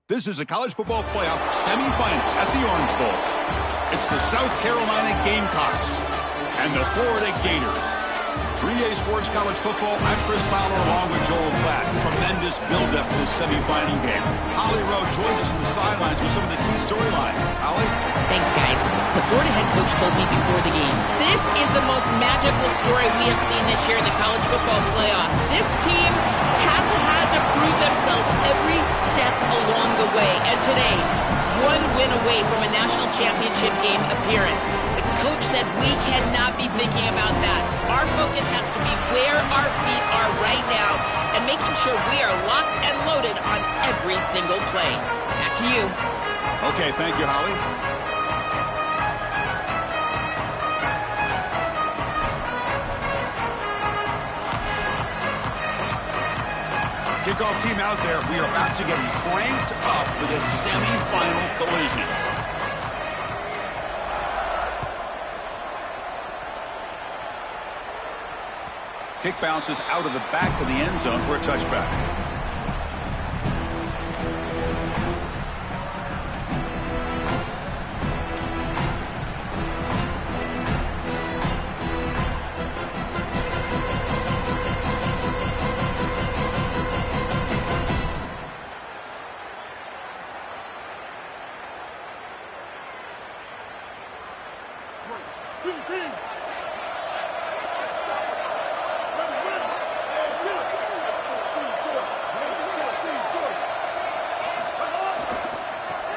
This is a college football playoff semifinal at the Orange Bowl. It's the South Carolina Gamecocks and the Florida Gators. 3A Sports College Football, I'm Chris Fowler along with Joel Platt. Tremendous build-up for this semifinal game. Holly Rowe joins us on the sidelines with some of the key storylines. Holly? Thanks, guys. The Florida head coach told me before the game, this is the most magical story we have seen this year in the college football playoff. This team has had to prove themselves every step along the way. And today, one win away from a national championship game appearance. The coach said we cannot be thinking about that. Our focus has to be where our feet are right now and making sure we are locked and loaded on every single play. Back to you. Okay, thank you, Holly. Kickoff team out there. We are about to get cranked up with a semifinal collision. Kick bounces out of the back of the end zone for a touchback.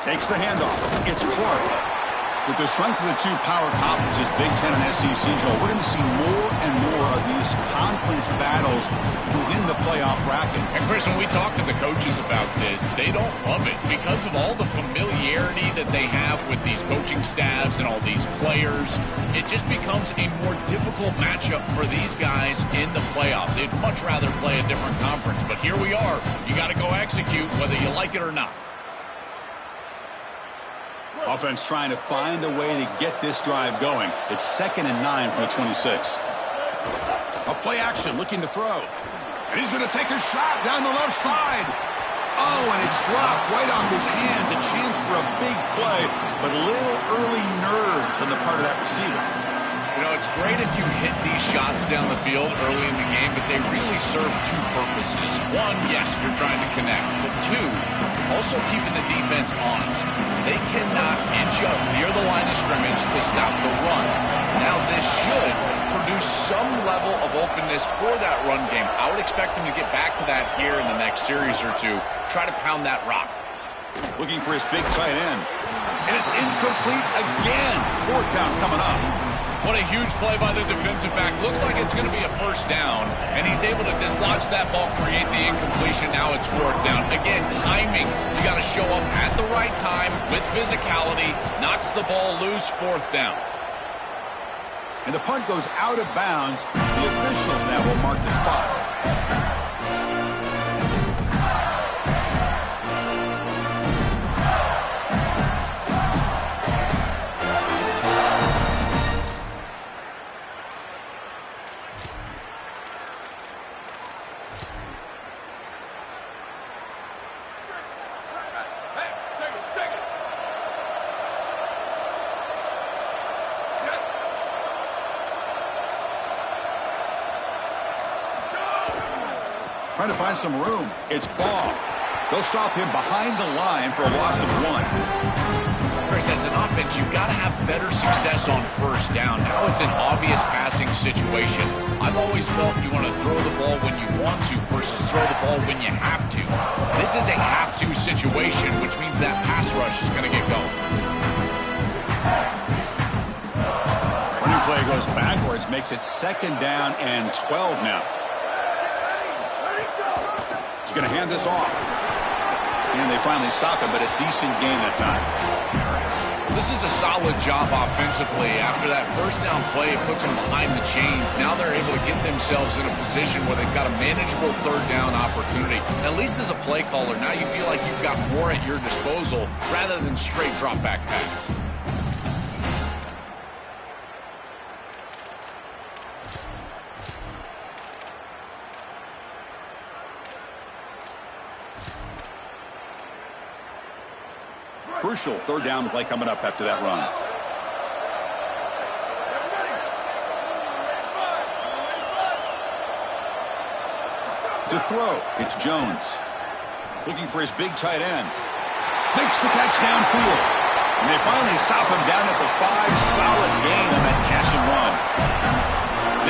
Takes the handoff. It's Clark. With the strength of the two power conferences, Big Ten and SEC, Joel, we're going to see more and more of these conference battles within the playoff bracket. And Chris, when we talk to the coaches about this, they don't love it because of all the familiarity that they have with these coaching staffs and all these players. It just becomes a more difficult matchup for these guys in the playoff. They'd much rather play a different conference, but here we are. You got to go execute whether you like it or not. Offense trying to find a way to get this drive going. It's 2nd and 9 from the 26. A play action, looking to throw. And he's going to take a shot down the left side. Oh, and it's dropped right off his hands. A chance for a big play, but little early nerves on the part of that receiver. You know, it's great if you hit these shots down the field early in the game, but they really serve two purposes. One, yes, you're trying to connect, but two, also keeping the defense honest. They cannot inch up near the line of scrimmage to stop the run. Now, this should produce some level of openness for that run game. I would expect them to get back to that here in the next series or two. Try to pound that rock. Looking for his big tight end. And it's incomplete again. 4th down coming up. What a huge play by the defensive back. Looks like it's going to be a first down, and he's able to dislodge that ball, create the incompletion. Now it's 4th down. Again, timing. You got to show up at the right time with physicality. Knocks the ball loose, 4th down. And the punt goes out of bounds. The officials now will mark the spot. Trying to find some room. It's Ball. They'll stop him behind the line for a loss of 1. Chris, as an offense, you've got to have better success on first down. Now it's an obvious passing situation. I've always felt you want to throw the ball when you want to versus throw the ball when you have to. This is a have-to situation, which means that pass rush is going to get going. Running play goes backwards, makes it 2nd down and 12 now. He's going to hand this off. And they finally stop him, but a decent gain that time. This is a solid job offensively. After that first down play, it puts them behind the chains. Now they're able to get themselves in a position where they've got a manageable 3rd down opportunity. At least as a play caller, now you feel like you've got more at your disposal rather than straight drop back pass. Crucial third down play coming up after that run. To throw, it's Jones. Looking for his big tight end. Makes the catch downfield. And they finally stop him down at the 5. Solid gain on that catch and run.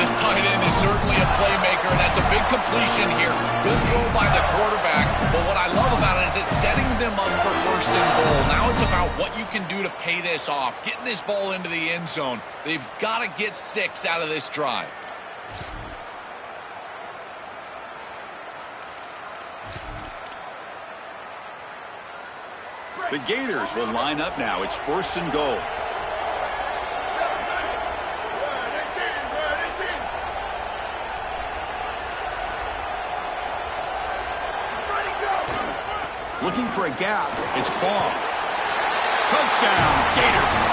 This tight end is certainly a playmaker. That's a big completion here. Good throw by the quarterback. But what I love about it is it's setting them up for first and goal. Now it's about what you can do to pay this off. Getting this ball into the end zone. They've got to get 6 out of this drive. The Gators will line up now. It's first and goal. Looking for a gap. It's Ball. Touchdown, Gators,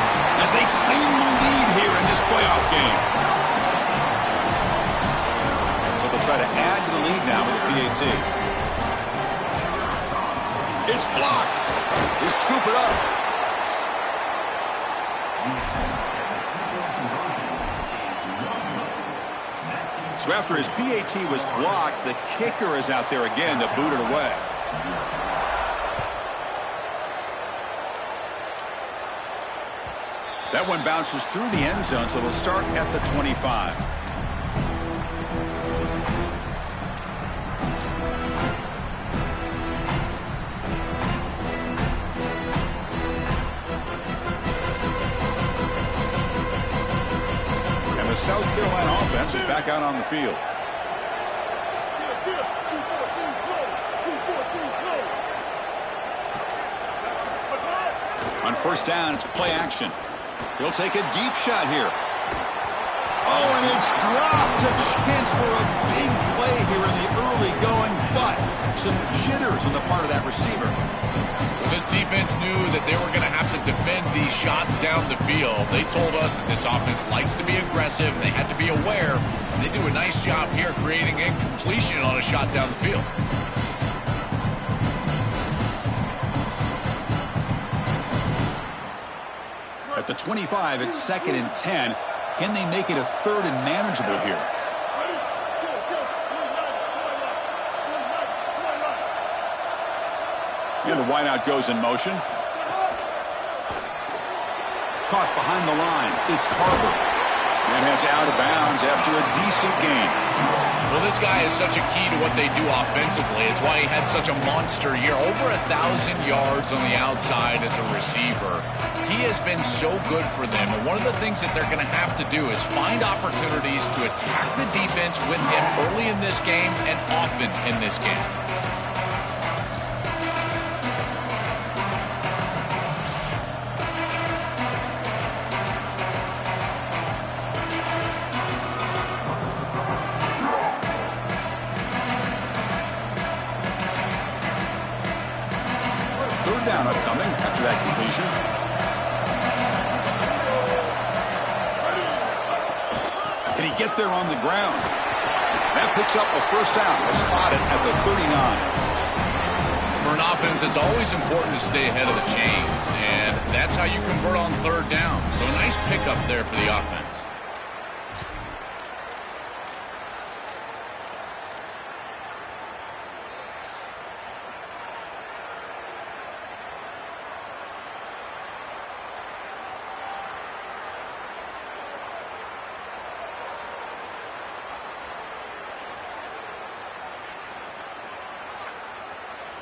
as they claim the lead here in this playoff game. But they'll try to add to the lead now with the PAT. It's blocked. They scoop it up. So after his PAT was blocked, the kicker is out there again to boot it away. That one bounces through the end zone, so they'll start at the 25. And the South Carolina offense is back out on the field. On first down, it's play action. He'll take a deep shot here. Oh, and it's dropped. A chance for a big play here in the early going, but some jitters on the part of that receiver. Well, this defense knew that they were going to have to defend these shots down the field. They told us that this offense likes to be aggressive, and they had to be aware. They do a nice job here creating incompletion on a shot down the field. At the 25, it's 2nd and 10. Can they make it a 3rd and manageable here? And the wideout goes in motion. Caught behind the line. It's Harper. And heads out of bounds after a decent game. Well, this guy is such a key to what they do offensively. It's why he had such a monster year. Over 1,000 yards on the outside as a receiver. He has been so good for them. And one of the things that they're going to have to do is find opportunities to attack the defense with him early in this game and often in this game. Third down upcoming after that completion. Can he get there on the ground? That picks up a first down. A spotted at the 39. For an offense, it's always important to stay ahead of the chains, and that's how you convert on third down. So a nice pickup there for the offense.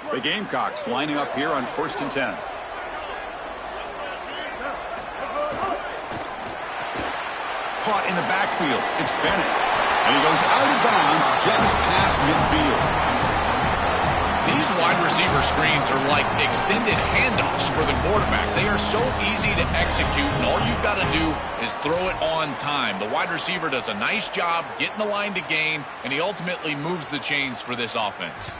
The Gamecocks lining up here on 1st and 10. Caught in the backfield. It's Bennett. And he goes out of bounds just past midfield. These wide receiver screens are like extended handoffs for the quarterback. They are so easy to execute, and all you've got to do is throw it on time. The wide receiver does a nice job getting the line to gain, and he ultimately moves the chains for this offense.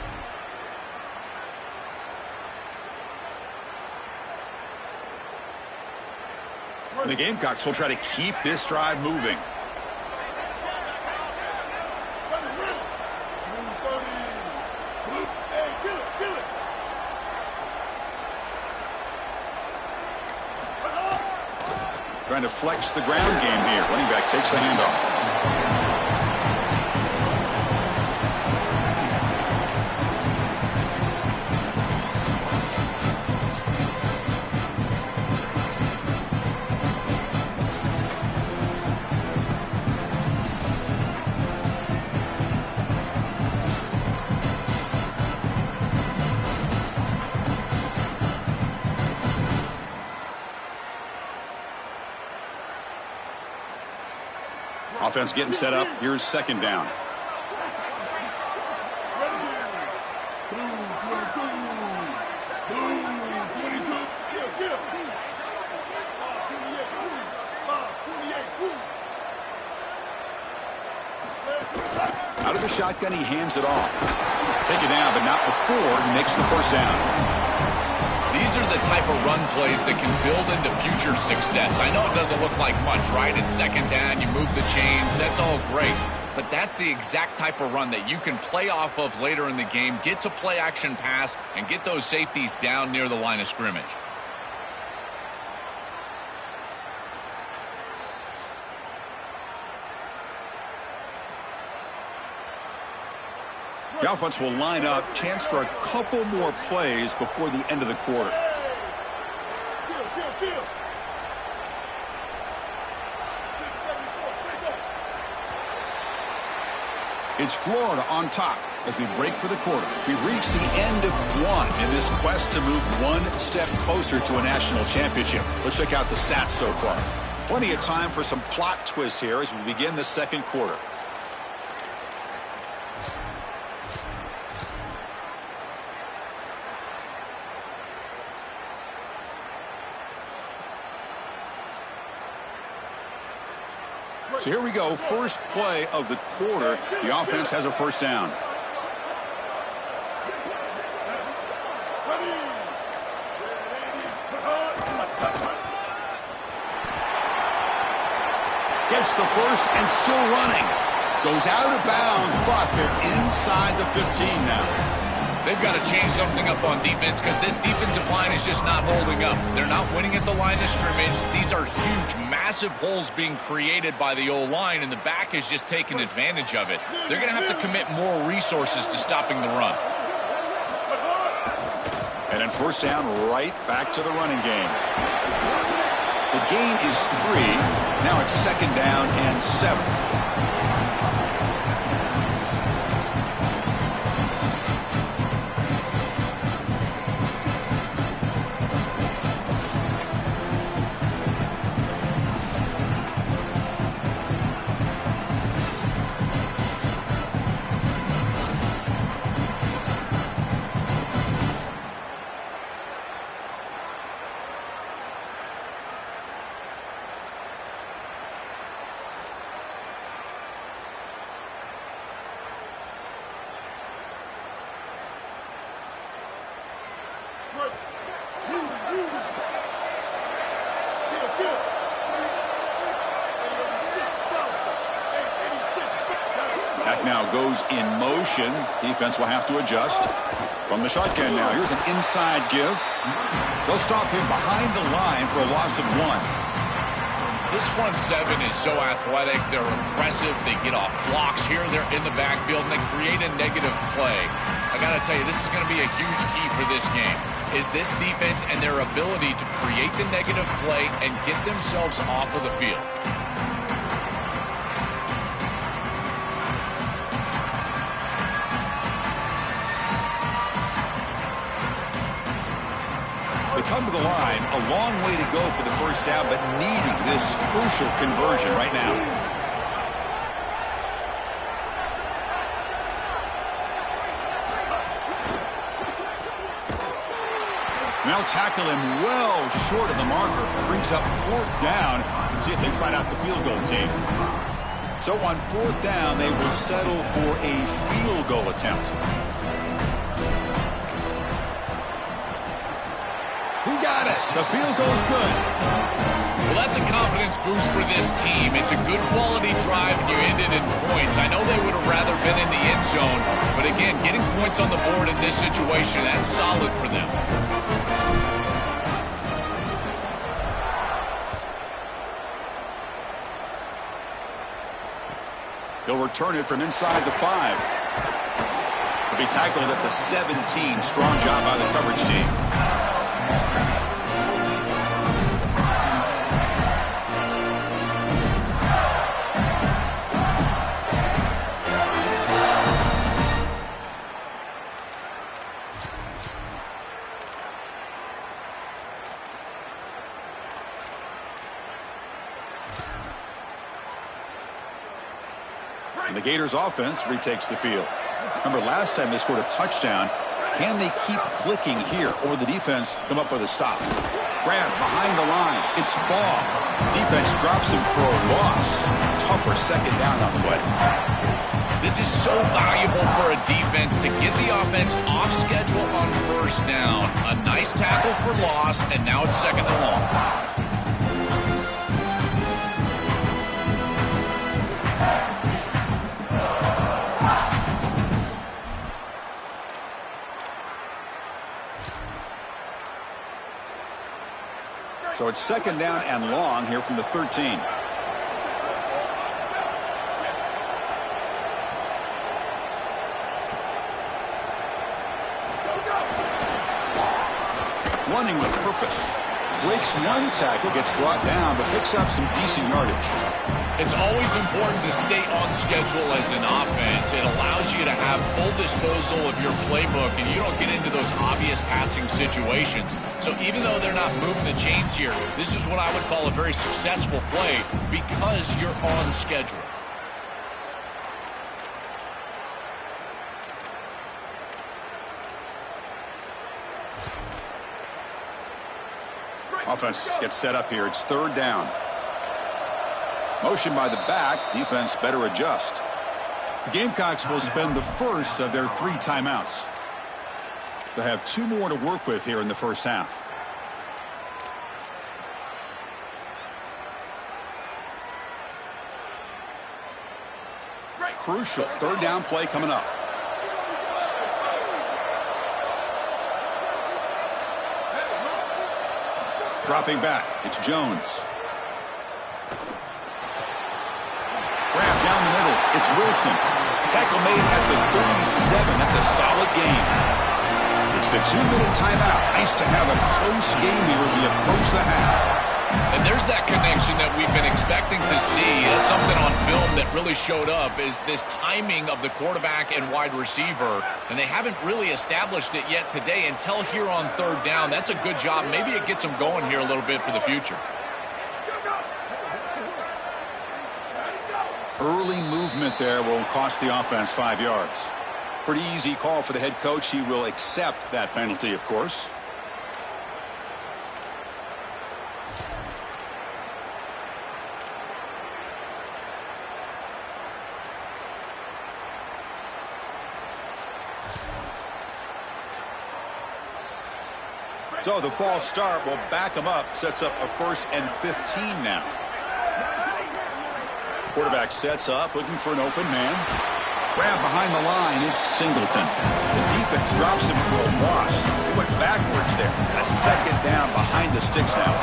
The Gamecocks will try to keep this drive moving. trying to flex the ground game here. Running back takes the handoff. Offense getting set up. Here's second down. Out of the shotgun, he hands it off. Take it down, but not before he makes the first down. These are the type of run plays that can build into future success. I know it doesn't look like much, right? It's second down, you move the chains, that's all great. But that's the exact type of run that you can play off of later in the game, get to play action pass, and get those safeties down near the line of scrimmage. The offense will line up. Chance for a couple more plays before the end of the quarter. It's Florida on top as we break for the quarter. We've reached the end of one in this quest to move one step closer to a national championship. Let's check out the stats so far. Plenty of time for some plot twists here as we begin the second quarter. So here we go, first play of the quarter. The offense has a first down. Gets the first and still running. Goes out of bounds, but they're inside the 15 now. They've got to change something up on defense because this defensive line is just not holding up. They're not winning at the line of scrimmage. These are huge, massive holes being created by the O-line, and the back is just taking advantage of it. They're going to have to commit more resources to stopping the run. And then first down, right back to the running game. The gain is 3. Now it's second down and 7. Now goes in motion. Defense will have to adjust. From the shotgun now, here's an inside give. They'll stop him behind the line for a loss of 1. This front seven is so athletic. They're impressive. They get off blocks here. They're in the backfield, and they create a negative play. I got to tell you, this is going to be a huge key for this game, is this defense and their ability to create the negative play and get themselves off of the field. They come to the line, a long way to go for the first down, but needing this crucial conversion right now. They'll tackle him well short of the marker. Brings up fourth down. Let's see if they try out the field goal team. So on fourth down, they will settle for a field goal attempt. He got it. The field goal's good. Well, that's a confidence boost for this team. It's a good quality drive, and you end it in points. I know they would have rather been in the end zone, but again, getting points on the board in this situation, that's solid for them. He'll return it from inside the 5. He'll be tackled at the 17. Strong job by the coverage team. And the Gators offense retakes the field. Remember, last time they scored a touchdown. Can they keep clicking here, or the defense come up with a stop? Grab behind the line. It's Ball. Defense drops him for a loss. Tougher second down on the way. This is so valuable for a defense to get the offense off schedule on first down. A nice tackle for loss, and now it's second and long. So it's second down and long here from the 13. Running with purpose. Breaks one tackle, gets brought down, but picks up some decent yardage. It's always important to stay on schedule as an offense. It allows you to have full disposal of your playbook, and you don't get into those obvious passing situations. So even though they're not moving the chains here, this is what I would call a very successful play because you're on schedule. Offense gets set up here. It's third down. Motion by the back. Defense better adjust. The Gamecocks will spend the first of their 3 timeouts. They'll have 2 more to work with here in the first half. Crucial third down play coming up. Dropping back, it's Jones. Grab down the middle, it's Wilson. Tackle made at the 37. That's a solid gain. It's the 2-minute timeout. Nice to have a close game here as we approach the half. And there's that connection that we've been expecting to see. That's something on film that really showed up, is this timing of the quarterback and wide receiver. And they haven't really established it yet today until here on third down. That's a good job. Maybe it gets them going here a little bit for the future. Early movement there will cost the offense 5 yards. Pretty easy call for the head coach. He will accept that penalty, of course. So the false start will back him up. Sets up a 1st and 15 now. Quarterback sets up, looking for an open man. Grab behind the line, it's Singleton. The defense drops him for a loss. He went backwards there. A second down behind the sticks now.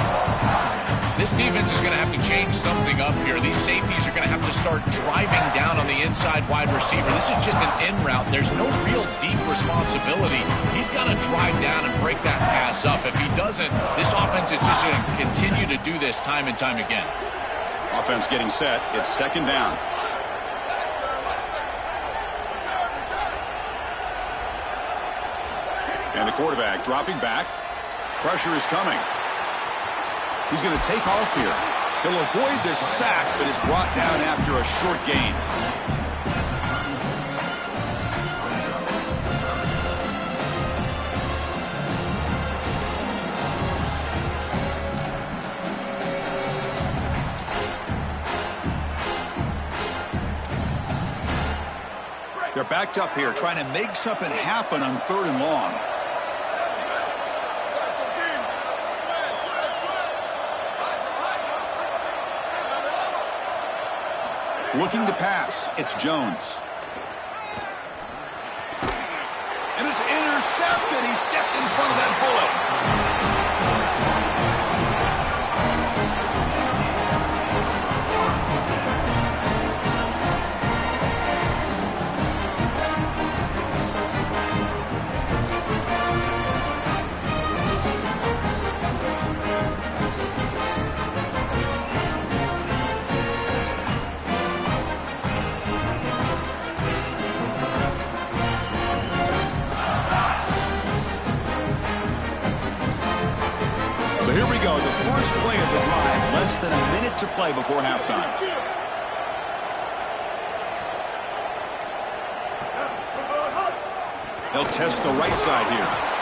This defense is going to have to change something up here. These safeties are going to have to start driving down on the inside wide receiver. This is just an in route. There's no real deep responsibility. He's got to drive down and break that pass up. If he doesn't, this offense is just going to continue to do this time and time again. Offense getting set. It's second down. And the quarterback dropping back. Pressure is coming. He's going to take off here. He'll avoid this sack, but is brought down after a short gain. They're backed up here, trying to make something happen on third and long. Looking to pass, it's Jones. And it's intercepted. He stepped in front of that bullet. here we go. The first play of the drive. Less than a minute to play before halftime. They'll test the right side here.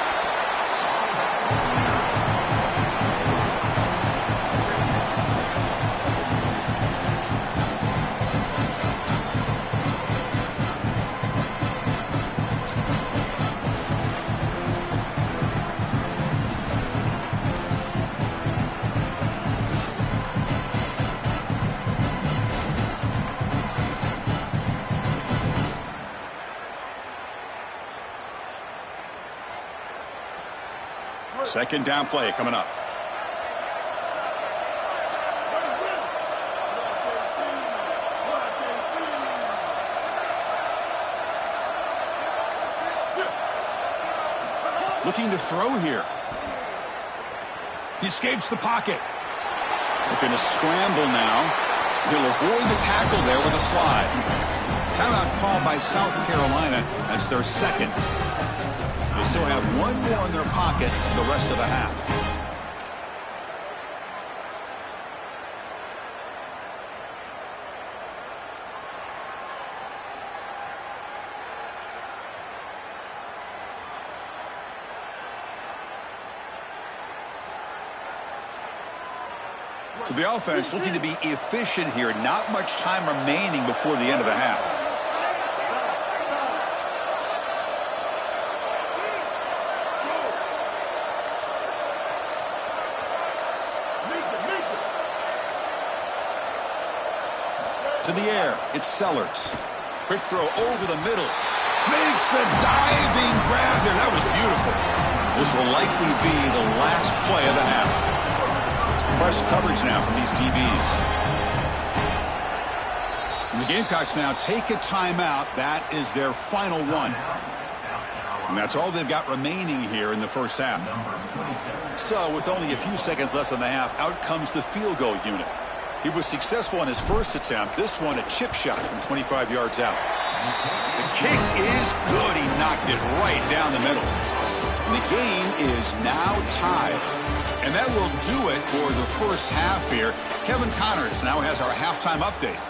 Second down play coming up. Looking to throw here. He escapes the pocket. Looking to scramble now. He'll avoid the tackle there with a slide. Timeout called by South Carolina. That's their second. They still have one more in their pocket the rest of the half. So the offense looking to be efficient here. Not much time remaining before the end of the half. To the air, it's Sellers. Quick throw over the middle. Makes a diving grab there. That was beautiful. This will likely be the last play of the half. It's press coverage now from these DBs. And the Gamecocks now take a timeout. That is their final one. And that's all they've got remaining here in the first half. So with only a few seconds left in the half, out comes the field goal unit. He was successful on his first attempt. This one, a chip shot from 25 yards out. The kick is good. He knocked it right down the middle. And the game is now tied. And that will do it for the first half here. Kevin Connors now has our halftime update.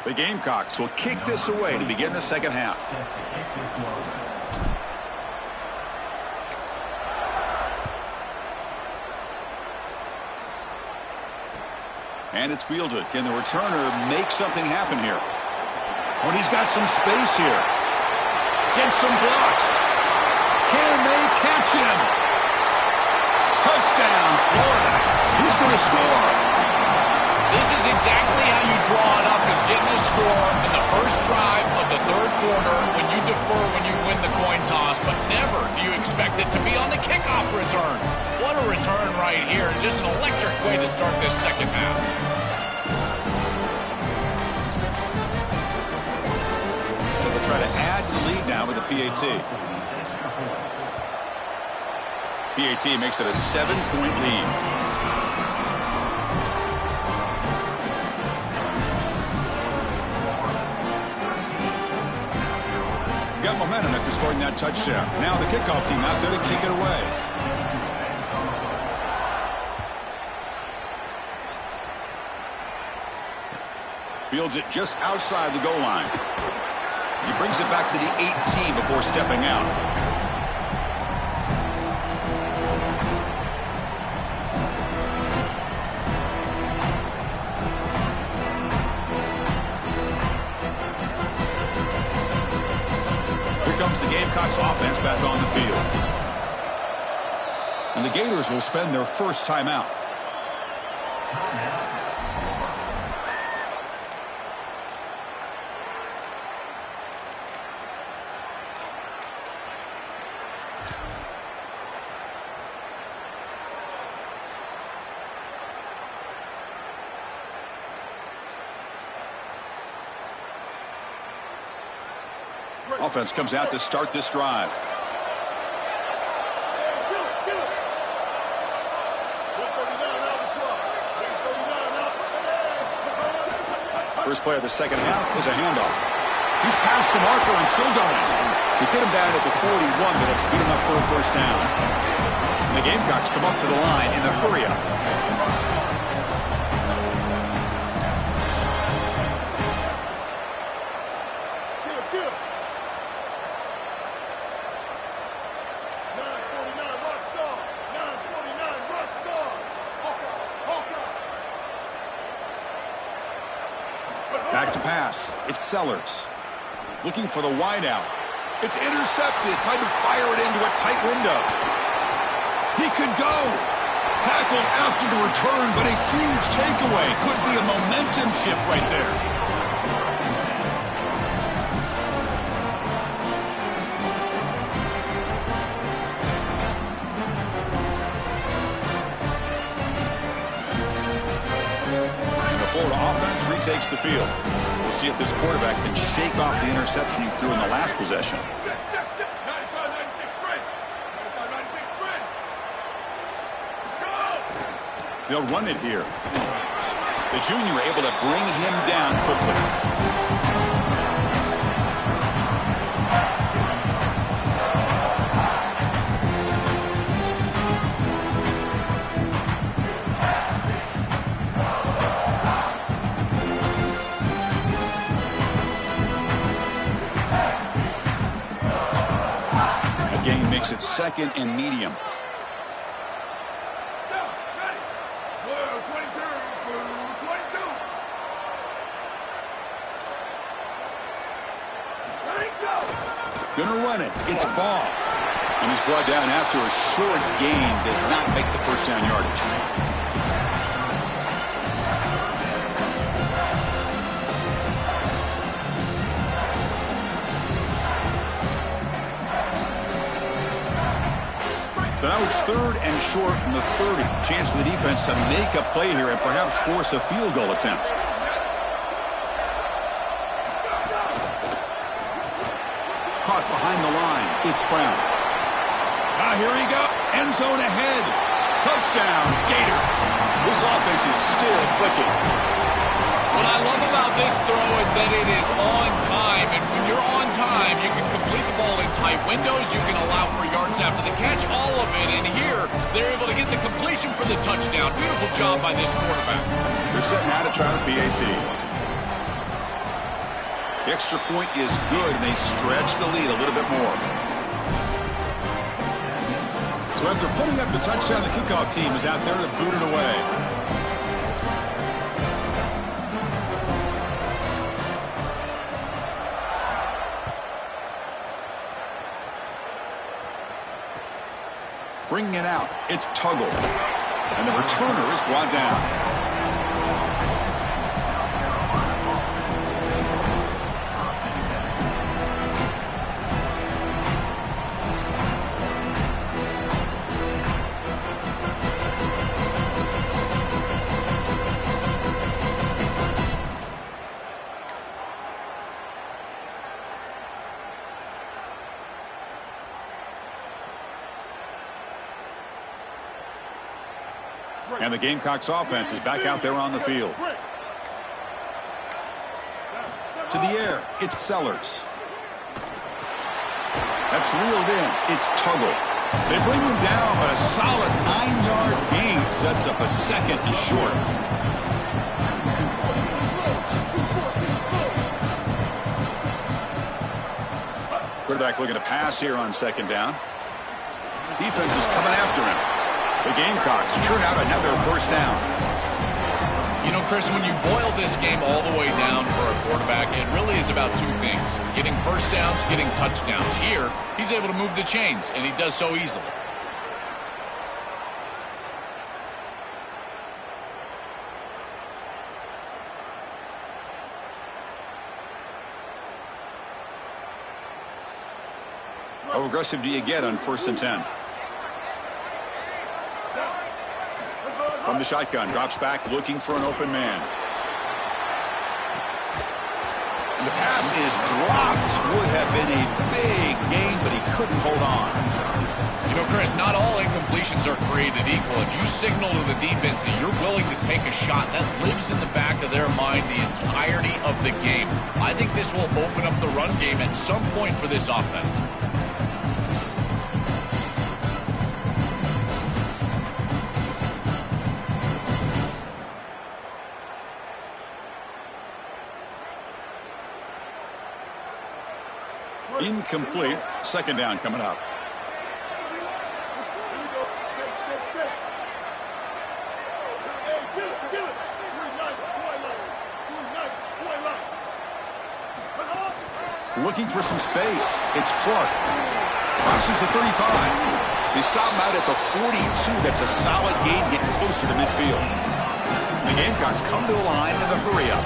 The Gamecocks will kick this away to begin the second half. And it's fielded. Can the returner make something happen here? Oh, and he's got some space here. Gets some blocks. Can they catch him? Touchdown, Florida. He's going to score. This is exactly how you draw it up, is getting a score in the first drive of the third quarter when you defer, when you win the coin toss, but never do you expect it to be on the kickoff return. What a return right here. Just an electric way to start this second half. And they'll try to add to the lead now with the PAT. PAT makes it a 7-point lead. Got momentum after scoring that touchdown. Now the kickoff team out there to kick it away. Fields it just outside the goal line. He brings it back to the 18 before stepping out. Comes the Gamecocks offense back on the field. And the Gators will spend their first timeout. Offense comes out to start this drive. First play of the second half is a handoff. He's past the marker and still going. He get him down at the 41, but it's good enough for a first down. And the Gamecocks come up to the line in the hurry-up. Back to pass. It's Sellers. Looking for the wideout. It's intercepted. Tried to fire it into a tight window. He could go. Tackled after the return, but a huge takeaway. Could be a momentum shift right there. Offense retakes the field. We'll see if this quarterback can shake off the interception he threw in the last possession. They'll run it here. The junior able to bring him down quickly. Makes it second and medium. Gonna run it. It's ball. And he's brought down after a short gain. Does not make the first down yardage. So now it's third and short in the 30. Chance for the defense to make a play here and perhaps force a field goal attempt. Caught behind the line. It's Brown. Now here he goes. End zone ahead. Touchdown, Gators. This offense is still clicking. What I love about this throw is that it is on time, and when you're on time, you can complete the ball in tight windows, you can allow for yards after the catch, all of it, and here, they're able to get the completion for the touchdown. Beautiful job by this quarterback. They're setting out to try the PAT. The extra point is good, and they stretch the lead a little bit more. So after putting up the touchdown, the kickoff team is out there to boot it away. Bringing it out, it's Tuggle. And the returner is brought down. And the Gamecocks offense is back out there on the field. To the air, it's Sellers. That's reeled in. It's Tuggle. They bring him down, but a solid 9-yard gain sets up a second and short. Quarterback looking to pass here on second down. Defense is coming after him. The Gamecocks churn out another first down. You know, Chris, when you boil this game all the way down for a quarterback, it really is about two things. Getting first downs, getting touchdowns. Here, he's able to move the chains, and he does so easily. How aggressive do you get on 1st and 10? From the shotgun, drops back, looking for an open man. And the pass is dropped. Would have been a big gain, but he couldn't hold on. You know, Chris, not all incompletions are created equal. If you signal to the defense that you're willing to take a shot, that lives in the back of their mind the entirety of the game. I think this will open up the run game at some point for this offense. Incomplete. Second down coming up. Looking for some space. It's Clark. Crosses the 35. They stop him out at the 42. That's a solid gain, getting closer to midfield. The Gamecocks come to the line in the hurry up.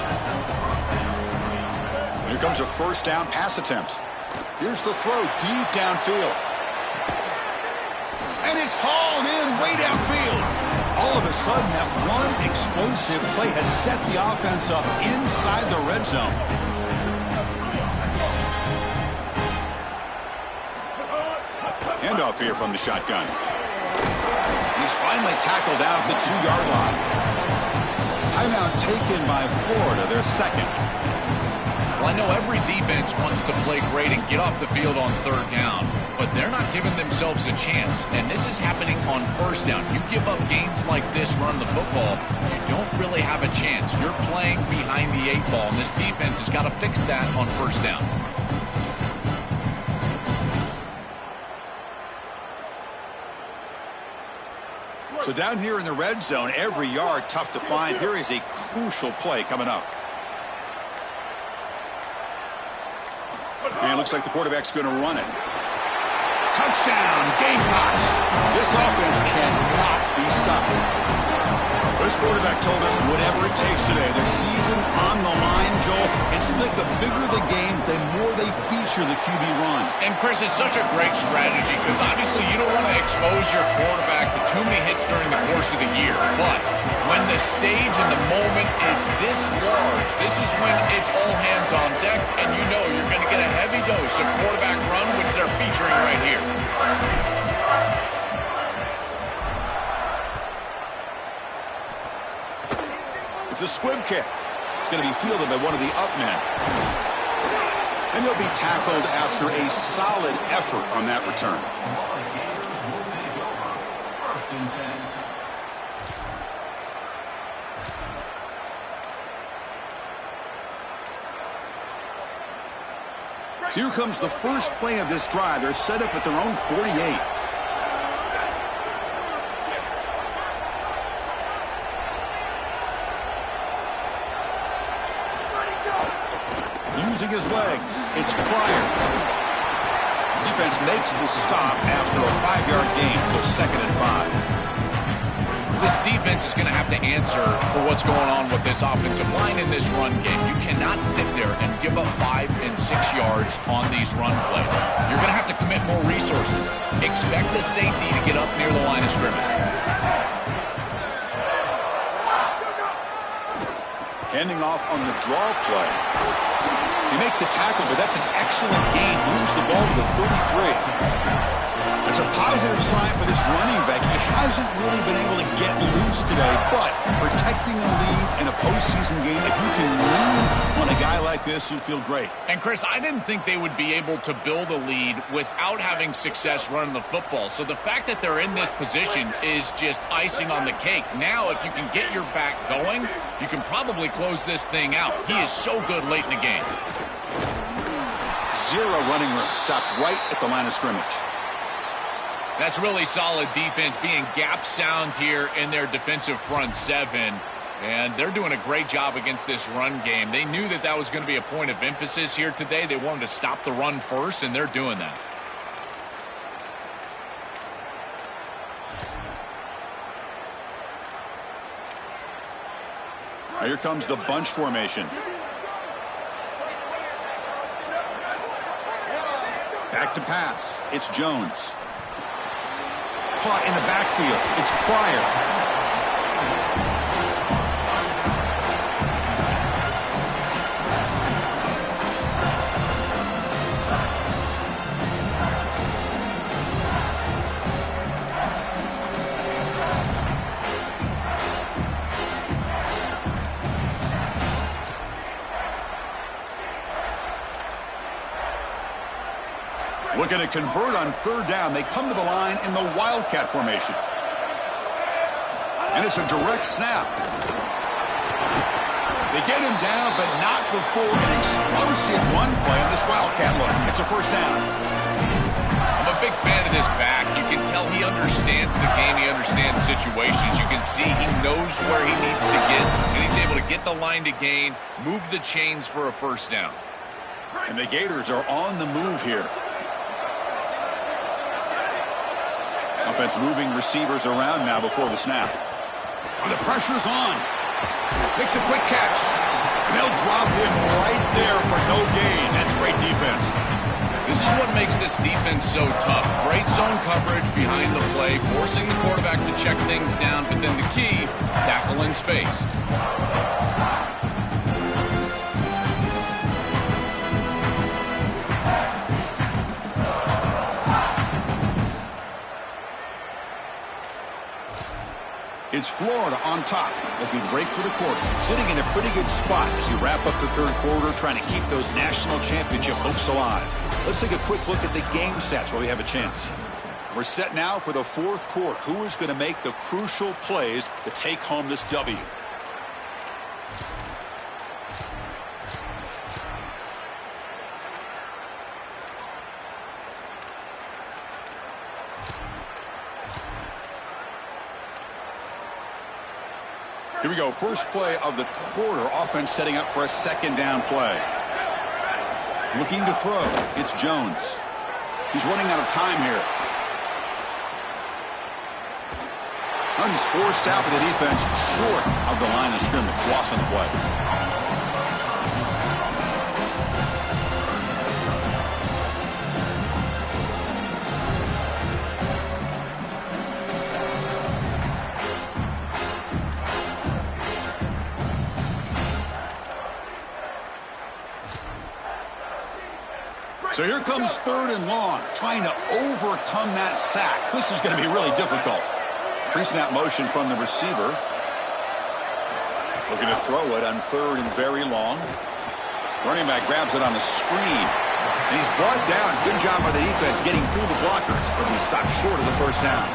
Here comes a first down pass attempt. Here's the throw deep downfield. And it's hauled in way downfield. All of a sudden, that one explosive play has set the offense up inside the red zone. Handoff here from the shotgun. He's finally tackled out at the 2-yard line. Timeout taken by Florida, their second. Well, I know every defense wants to play great and get off the field on third down, but they're not giving themselves a chance, and this is happening on first down. You give up gains like this running the football, you don't really have a chance. You're playing behind the 8 ball, and this defense has got to fix that on first down. So down here in the red zone, every yard tough to find. Here is a crucial play coming up. And it looks like the quarterback's going to run it. Touchdown, Gamecocks. This offense cannot be stopped. This quarterback told us whatever it takes today. The season on the line, Joel. It seems like the bigger the game, the more they feature the QB run. And, Chris, it's such a great strategy because obviously you don't want to expose your quarterback to too many hits during the course of the year. But when the stage and the moment is this large, this is when it's all hands on deck, and you know you're going to get a heavy dose of quarterback run, which they're featuring right here. It's a squib kick. It's going to be fielded by one of the up men. And he'll be tackled after a solid effort on that return. So here comes the first play of this drive. They're set up at their own 48. Using his legs, it's Pryor. Defense makes the stop after a 5-yard gain, so 2nd and 5. This defense is going to have to answer for what's going on with this offensive line in this run game. You cannot sit there and give up 5 and 6 yards on these run plays. You're going to have to commit more resources. Expect the safety to get up near the line of scrimmage. Handing off on the draw play. You make the tackle, but that's an excellent gain. Moves the ball to the 33. That's a positive sign for this running back. He hasn't really been able to get loose today, but protecting the lead in a postseason game, if you can lean on a guy like this, you feel great. And, Chris, I didn't think they would be able to build a lead without having success running the football. So the fact that they're in this position is just icing on the cake. Now, if you can get your back going, you can probably close this thing out. He is so good late in the game. 0 running room. Stopped right at the line of scrimmage. That's really solid defense, being gap sound here in their defensive front 7. And they're doing a great job against this run game. They knew that that was going to be a point of emphasis here today. They wanted to stop the run first, and they're doing that. Here comes the bunch formation. Back to pass. It's Jones. Caught in the backfield. It's Pryor. Looking to convert on third down. They come to the line in the Wildcat formation. And it's a direct snap. They get him down, but not before an explosive run play on this Wildcat look. It's a first down. I'm a big fan of this back. You can tell he understands the game. He understands situations. You can see he knows where he needs to get, and he's able to get the line to gain, move the chains for a first down. And the Gators are on the move here. Offense moving receivers around now before the snap. The pressure's on. Makes a quick catch. And they'll drop him right there for no gain. That's great defense. This is what makes this defense so tough. Great zone coverage behind the play, forcing the quarterback to check things down, but then the key, tackle in space. It's Florida on top as we break for the quarter. Sitting in a pretty good spot as we wrap up the third quarter, trying to keep those national championship hopes alive. Let's take a quick look at the game stats while we have a chance. We're set now for the fourth quarter. Who is going to make the crucial plays to take home this W? Here we go. First play of the quarter. Offense setting up for a second down play. Looking to throw. It's Jones. He's running out of time here. And he's forced out with the defense short of the line of scrimmage. Loss on the play. So here comes third and long, trying to overcome that sack. This is going to be really difficult. Pre-snap motion from the receiver. Looking to throw it on third and very long. Running back grabs it on the screen. And he's brought down. Good job by the defense getting through the blockers, but he stopped short of the first down.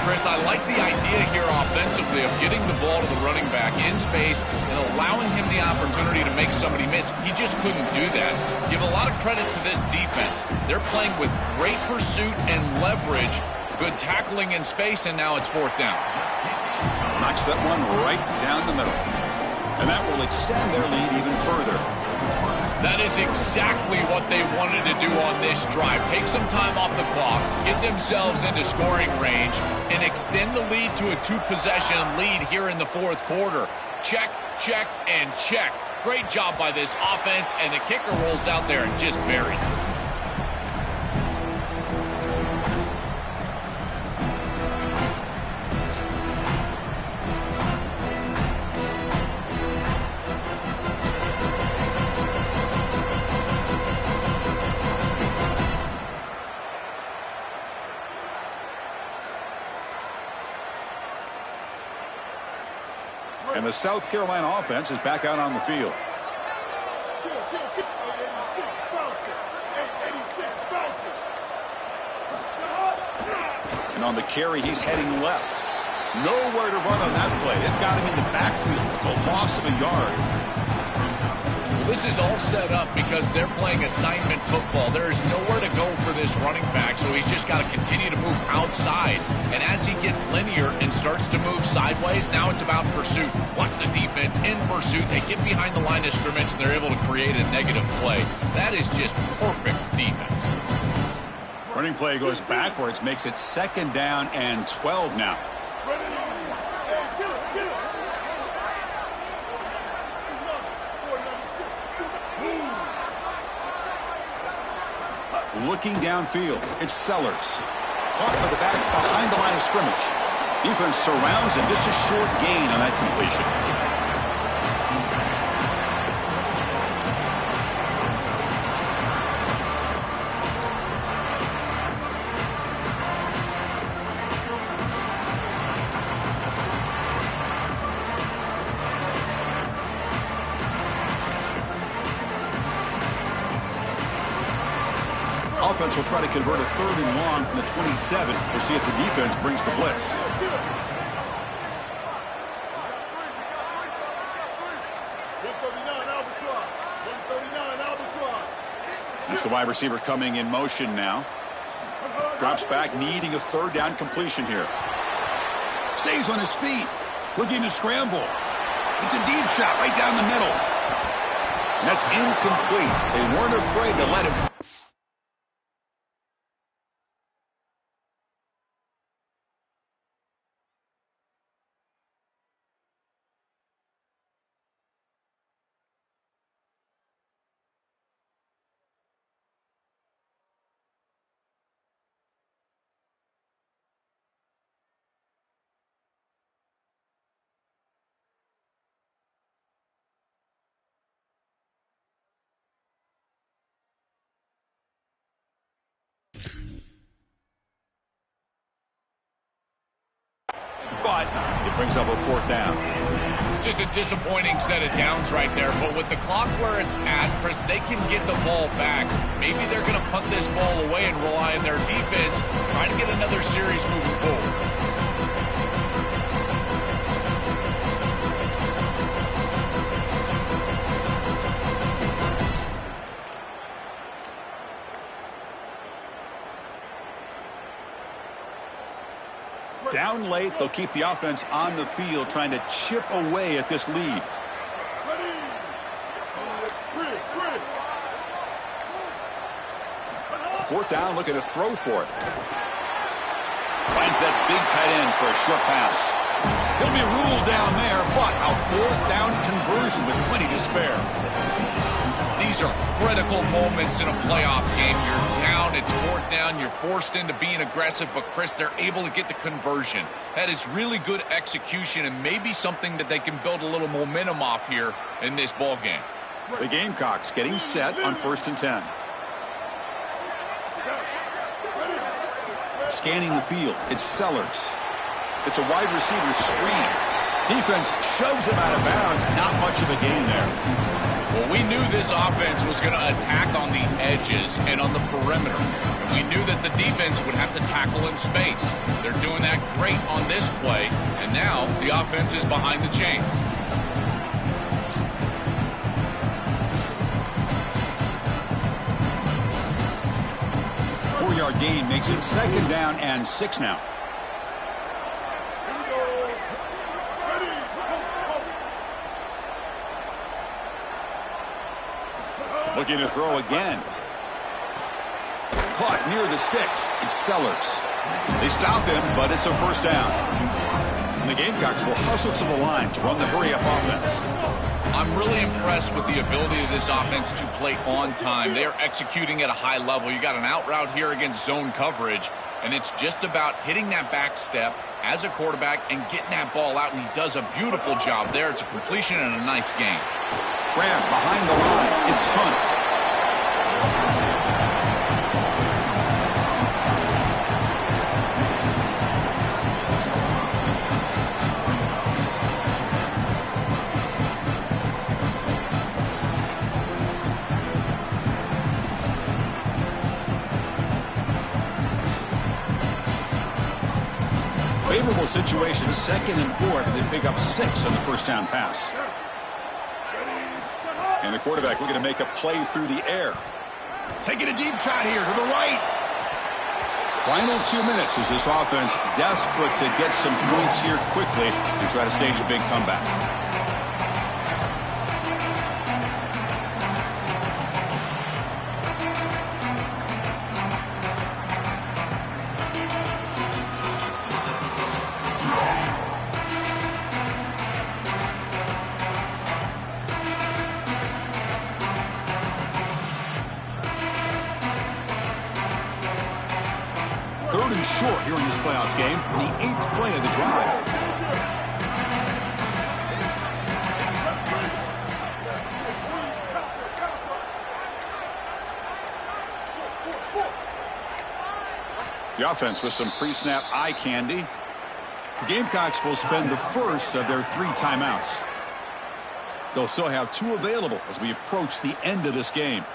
Chris, I like the idea here offensively of getting the ball to the running back in space and allowing him the opportunity to make somebody miss. He just couldn't do that. Give a lot of credit to this defense. They're playing with great pursuit and leverage, good tackling in space, and now it's fourth down. Knocks that one right down the middle. And that will extend their lead even further. That is exactly what they wanted to do on this drive. Take some time off the clock, get themselves into scoring range, and extend the lead to a two-possession lead here in the fourth quarter. Check, check, and check. Great job by this offense, and the kicker rolls out there and just buries it. And the South Carolina offense is back out on the field. And on the carry, he's heading left. Nowhere to run on that play. They've got him in the backfield. It's a loss of a yard. Well, this is all set up because they're playing assignment football. There is nowhere to go for this running back, so he's just got to continue to move outside. And as he gets linear and starts to move sideways, now it's about pursuit. Watch the defense in pursuit. They get behind the line of scrimmage, and they're able to create a negative play. That is just perfect defense. Running play goes backwards, makes it second down and 12 now. Looking downfield, it's Sellers. Caught by the back behind the line of scrimmage. Defense surrounds him, just a short gain on that completion. offense will try to convert a 3rd and long from the 27. We'll see if the defense brings the blitz. That's the wide receiver coming in motion now. Drops back, needing a 3rd down completion here. Stays on his feet, looking to scramble. It's a deep shot right down the middle. And that's incomplete. They weren't afraid to let it. But it brings up a 4th down. Just a disappointing set of downs right there. But with the clock where it's at, Chris, they can get the ball back. Maybe they're going to punt this ball away and rely on their defense, trying to get another series moving forward. Down late, they'll keep the offense on the field, trying to chip away at this lead. Fourth down, looking to throw for it. Finds that big tight end for a short pass. He'll be ruled down there, but a 4th down conversion with plenty to spare. These are critical moments in a playoff game. You're down, it's 4th down, you're forced into being aggressive, but Chris, they're able to get the conversion. That is really good execution and maybe something that they can build a little momentum off here in this ball game. The Gamecocks getting set on 1st and 10. Scanning the field, it's Sellers. It's a wide receiver screen. Defense shoves him out of bounds. Not much of a gain there. Well, we knew this offense was going to attack on the edges and on the perimeter. And we knew that the defense would have to tackle in space. They're doing that great on this play. And now the offense is behind the chains. Four-yard gain makes it 2nd down and 6 now. Looking to throw again. Caught near the sticks. It's Sellers. They stop him, but it's a 1st down. And the Gamecocks will hustle to the line to run the hurry-up offense. I'm really impressed with the ability of this offense to play on time. They are executing at a high level. You got an out route here against zone coverage, and it's just about hitting that back step as a quarterback and getting that ball out, and he does a beautiful job there. It's a completion and a nice game. Grab behind the line. It's Hunt. Favorable situation, 2nd and 4 after they pick up 6 on the 1st down pass. And the quarterback looking to make a play through the air. Taking a deep shot here to the right. Final 2 minutes as this offense desperate to get some points here quickly and try to stage a big comeback. Short here in this playoff game, the 8th play of the drive. The offense with some pre-snap eye candy. The Gamecocks will spend the first of their 3 timeouts. They'll still have 2 available as we approach the end of this game.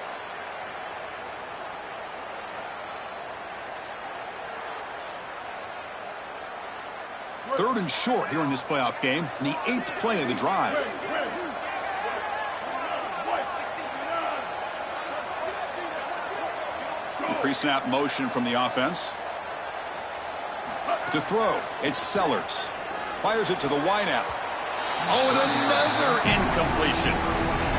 3rd and short here in this playoff game, in the 8th play of the drive. Pre-snap motion from the offense. To throw, it's Sellers. Fires it to the wideout. Oh, and another incompletion.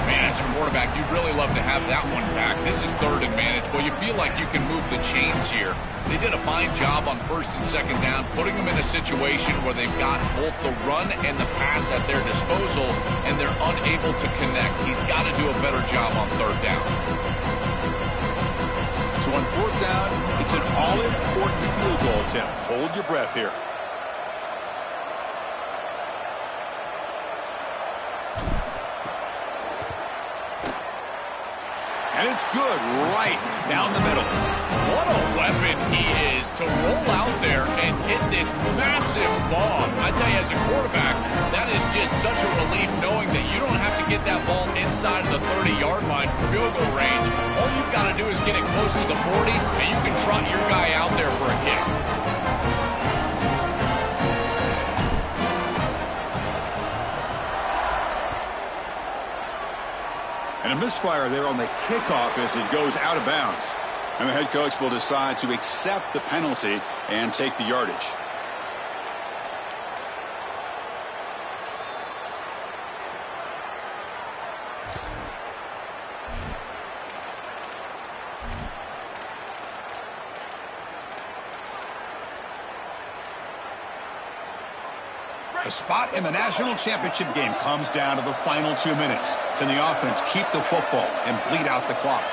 Man, as a quarterback, you'd really love to have that one back. This is 3rd and managed. Well, you feel like you can move the chains here. They did a fine job on 1st and 2nd down, putting them in a situation where they've got both the run and the pass at their disposal, and they're unable to connect. He's got to do a better job on 3rd down. So on 4th down, it's an all-important field goal attempt. Hold your breath here. And it's good right down the middle. What a weapon he is to roll out there and hit this massive bomb. I tell you, as a quarterback, that is just such a relief knowing that you don't have to get that ball inside of the 30-yard line for field goal range. All you've got to do is get it close to the 40, and you can trot your guy out there for a kick. And a misfire there on the kickoff as it goes out of bounds. And the head coach will decide to accept the penalty and take the yardage. A spot in the national championship game comes down to the final 2 minutes. Can the offense keep the football and bleed out the clock?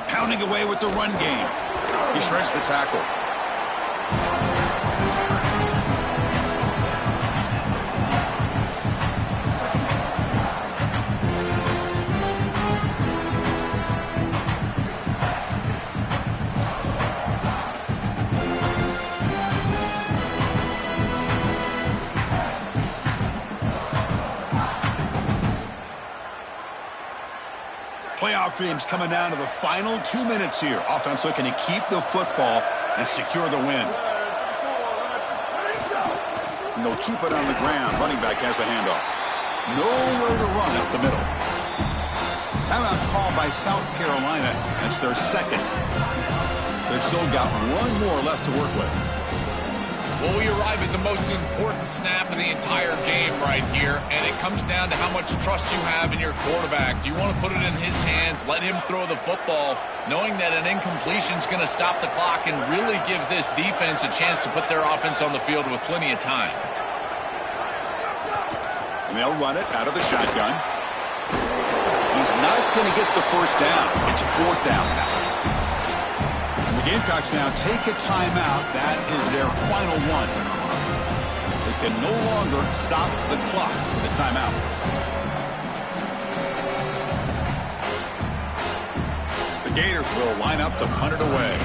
Pounding away with the run game. He shreds the tackle. Playoff dreams coming down to the final 2 minutes here. Offense looking to keep the football and secure the win. And they'll keep it on the ground. Running back has the handoff. Nowhere to run up the middle. Timeout called by South Carolina. That's their 2nd. They've still got 1 more left to work with. Well, we arrive at the most important snap of the entire game right here, and it comes down to how much trust you have in your quarterback. Do you want to put it in his hands, let him throw the football, knowing that an incompletion is going to stop the clock and really give this defense a chance to put their offense on the field with plenty of time? And they'll run it out of the shotgun. He's not going to get the 1st down. It's 4th down now. The Gamecocks now take a timeout. That is their final one. They can no longer stop the clock with a timeout. The Gators will line up to punt it away.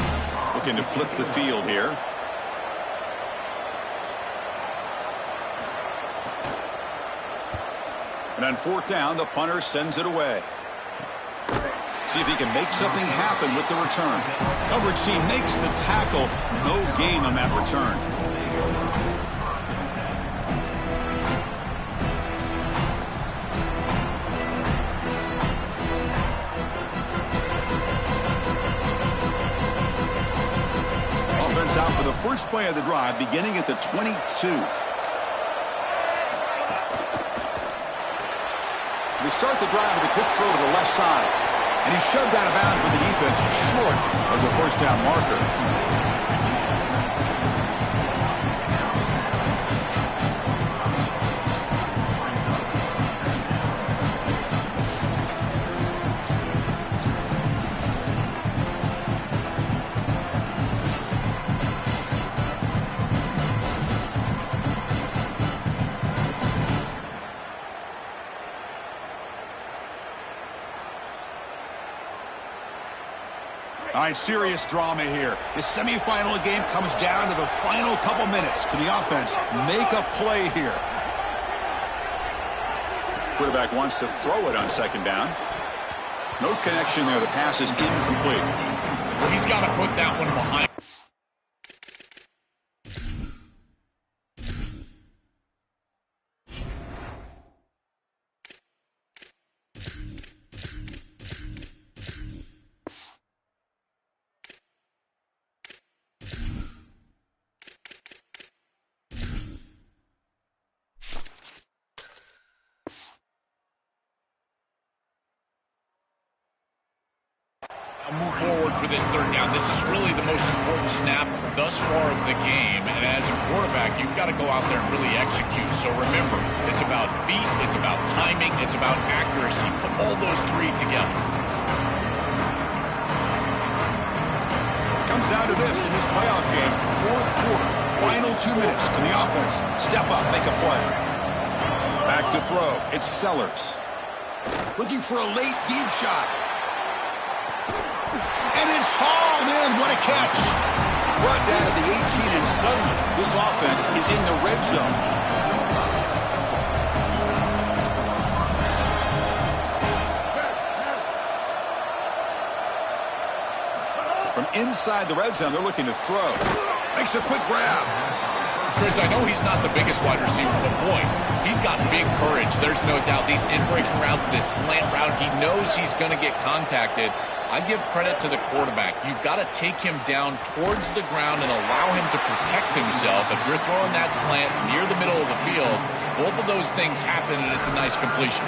Looking to flip the field here. And on 4th down, the punter sends it away. See if he can make something happen with the return. Coverage team makes the tackle. No gain on that return. Offense out for the first play of the drive, beginning at the 22. They start the drive with a quick throw to the left side. And he's shoved out of bounds with the defense short of the 1st down marker. All right, serious drama here. The semifinal game comes down to the final couple minutes. Can the offense make a play here? Quarterback wants to throw it on 2nd down. No connection there. The pass is incomplete. Well, he's got to put that one behind. Move forward for this third down. This is really the most important snap thus far of the game. And as a quarterback, you've got to go out there and really execute. So remember, it's about feet, it's about timing, it's about accuracy. Put all those three together. Comes down to this in this playoff game. Fourth quarter, final 2 minutes. Can the offense step up, make a play? Back to throw. It's Sellers. Looking for a late deep shot. And it's hauled in. What a catch. Brought down to the 18, and suddenly this offense is in the red zone. From inside the red zone, they're looking to throw. Makes a quick grab. Chris, I know he's not the biggest wide receiver, but boy, he's got big courage. There's no doubt. These in-breaking routes, this slant route, he knows he's going to get contacted. I give credit to the quarterback. You've got to take him down towards the ground and allow him to protect himself. If you're throwing that slant near the middle of the field, both of those things happen, and it's a nice completion.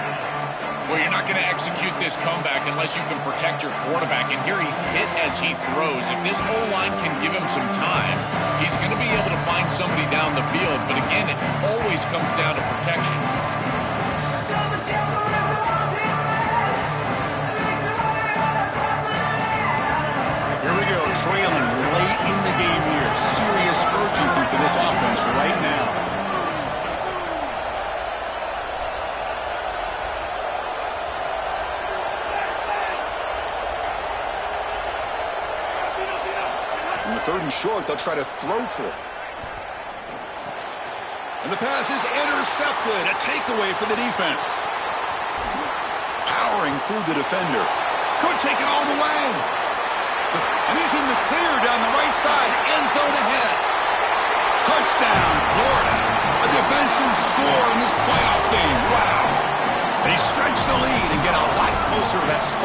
Well, you're not going to execute this comeback unless you can protect your quarterback. And here he's hit as he throws. If this O-line can give him some time, he's going to be able to find somebody down the field. But again, it always comes down to protection. Here we go, trailing late in the game here. Serious urgency for this offense right now. Third and short, they'll try to throw for it. And the pass is intercepted. A takeaway for the defense. Powering through the defender. Could take it all the way. And he's in the clear down the right side. End zone ahead. Touchdown, Florida. A defensive score in this playoff game. Wow. They stretch the lead and get a lot closer to that spot